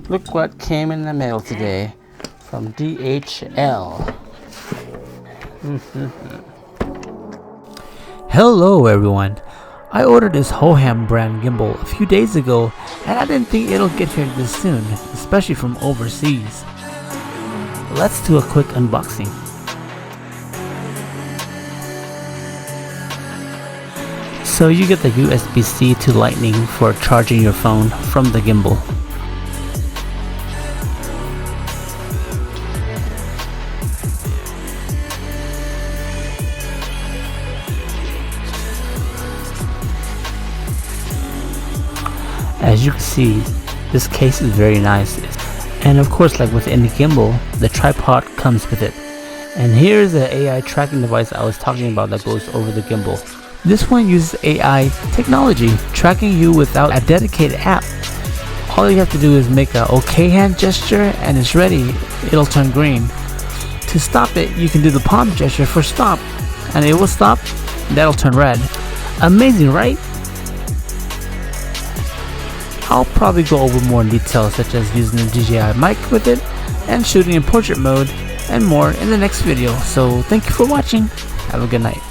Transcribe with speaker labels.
Speaker 1: Look what came in the mail today from DHL.
Speaker 2: Hello everyone. I ordered this Hohem brand gimbal a few days ago and I didn't think it'll get here this soon, especially from overseas. Let's do a quick unboxing. So you get the USB-C to Lightning for charging your phone from the gimbal. As you can see, this case is very nice, and of course, like with any gimbal, the tripod comes with it. And here's the AI tracking device I was talking about that goes over the gimbal. This one uses AI technology, tracking you without a dedicated app. All you have to do is make a OK hand gesture and it's ready. It'll turn green. To stop it, you can do the palm gesture for stop and it will stop. That'll turn red. Amazing, right? I'll probably go over more in detail, such as using the DJI mic with it and shooting in portrait mode and more in the next video. So thank you for watching. Have a good night.